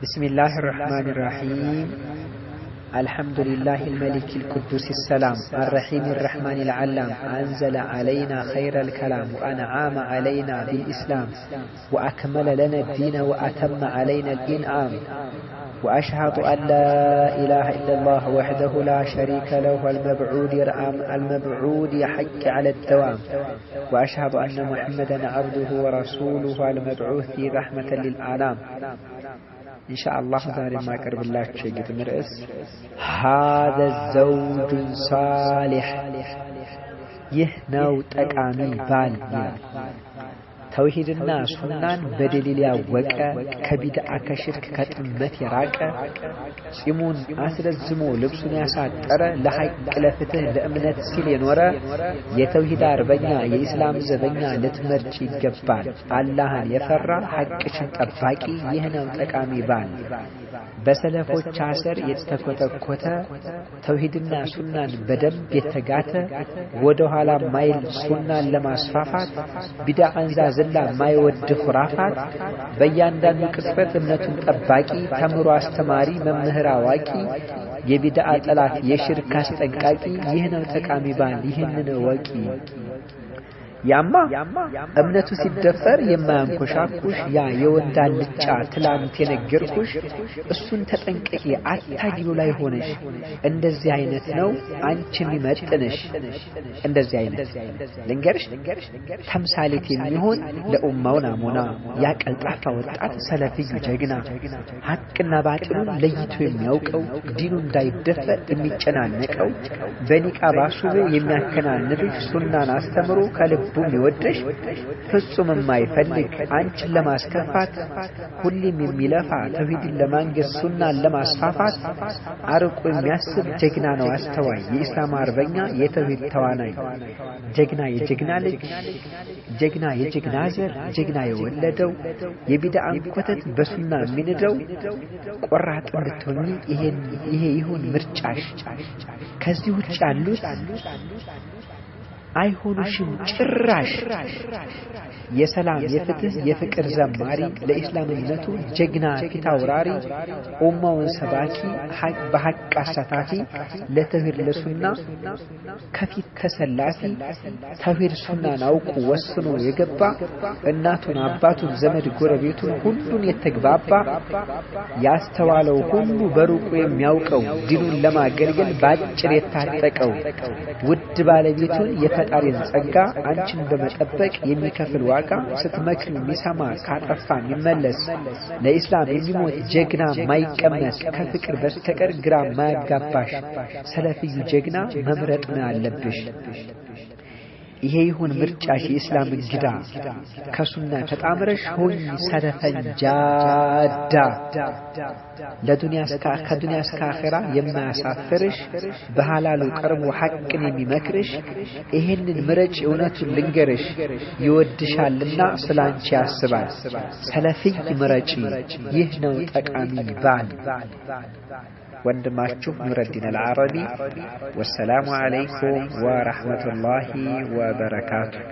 بسم الله الرحمن الرحيم الحمد لله الملك القدوس السلام الرحيم الرحمن العلام أنزل علينا خير الكلام وأنعام علينا بالإسلام وأكمل لنا الدين وأتم علينا الإنعام وأشهد أن لا إله إلا الله وحده لا شريك له المبعود حق على الدوام وأشهد أن محمدا عبده ورسوله المبعوث رحمة للعالم إن شاء الله دار ما قرب الله شيء مرئس هذا الزوج صالح يهنو تقامي بال توحيدنا سنان بدليل ያወቀ ከቢድዓ ከሽርክ ከጥመት የራቀ ጺሙን አስረዝሞ ልብሱን ያሳጠረ ለሐቅ ለፍትህ ለእምነት ሲል የኖረ የተውሂድ አርበኛ የኢስላም ዘበኛ ልትመርጭ ይገባል አላህን የፈራ ሐቅሽን ጠባቂ ይህ ነው ጠቃሚ ባል በሰለፎች አሰር የተተኮተኮተ ተውሂድና ሱናን በደንብ የተጋተ ወደ ኋላ ማይል ሱናን ለማስፋፋት ቢድዓን ዛዝላ ማይወድ ኹራፋት በእያንዳንዱ ቅጽበት እምነቱን ጠባቂ ተምሮ አስተማሪ መምህር አዋቂ የቢድዓ ጠላት የሽርክ አስጠንቃቂ ይህ ነው ጠቃሚ ባል ይህንን ወቂ ያማ እምነቱ ሲደፈር የማያንኮሻኩሽ ያ የወንዳል ልጫ ትላንት የነገርኩሽ እሱን ተጠንቀቂ አታጊሉ ላይ ሆነሽ እንደዚህ አይነት ነው አንቺን ይመጥነሽ እንደዚህ አይነት ልንገርሽ ተምሳሌት የሚሆን ለኡማው ናሙና ያ ቀልጣፋ ወጣት ሰለፊዩ ጀግና ሐቅና ባጥሉን ለይቶ የሚያውቀው ዲኑ እንዳይደፈር የሚጨናነቀው በኒቃብ አሱቤ የሚያከናንብሽ ሱናን አስተምሮ ከልብ ቢወድሽ ፍጹም የማይፈልግ አንቺን ለማስከፋት ሁሌም የሚለፋ ተውሂድን ለማንገስ ሱናን ለማስፋፋት አርቆ የሚያስብ ጀግና ነው አስተዋይ የኢስላም አርበኛ የተውሂድ ተዋናይ ጀግና የጀግና ልጅ ጀግና የጀግና ዘር ጀግና የወለደው የቢድዓን ኮተት በሱና የሚንደው ቆራጥ እንድትሆኚ ይሄ ይሁን ምርጫሽ ከዚህ ውጭ ያሉት አይሆንሽም ጭራሽ የሰላም የፍትህ የፍቅር ዘማሪ ለኢስላምነቱ ጀግና ፊት አውራሪ ኡማውን ሰባኪ በሐቅ አሳታፊ ለተውሂድ ለሱና ከፊት ተሰላፊ ተውሂድ ሱናን አውቆ ወስኖ የገባ እናቱን አባቱን ዘመድ ጎረቤቱን ሁሉን የተግባባ ያስተዋለው ሁሉ በሩቁ የሚያውቀው ዲኑን ለማገልገል ባጭር የታጠቀው ውድ ባለቤቱን የፈጣሪን ጸጋ አንቺን በመጠበቅ የሚከፍል ዋጋ ስትመክሪ የሚሰማ ካጠፋ የሚመለስ ለኢስላም የሚሞት ጀግና ማይቀመስ ከፍቅር በስተቀር ግራ ማያጋባሽ ሰለፊዩ ጀግና መምረጥ ነው ያለብሽ ይሄ ይሁን ምርጫሽ የኢስላም እንግዳ ከሱና ተጣምረሽ ሆይ ሰለፈንጃዳ ለዱንያ እስከ አኺራ የማያሳፍርሽ በሐላሉ ቀርቦ ሐቅን የሚመክርሽ ይሄንን ምረጭ እውነቱን ልንገርሽ ይወድሻልና ስላንቺ ያስባል ሰለፊይ ምረጪ ይህ ነው ጠቃሚ ባል ወንድማችሁ ኑረዲን አልዓረቢ ወሰላሙ አለይኩም ወራህመቱላሂ ወበረካቱሁ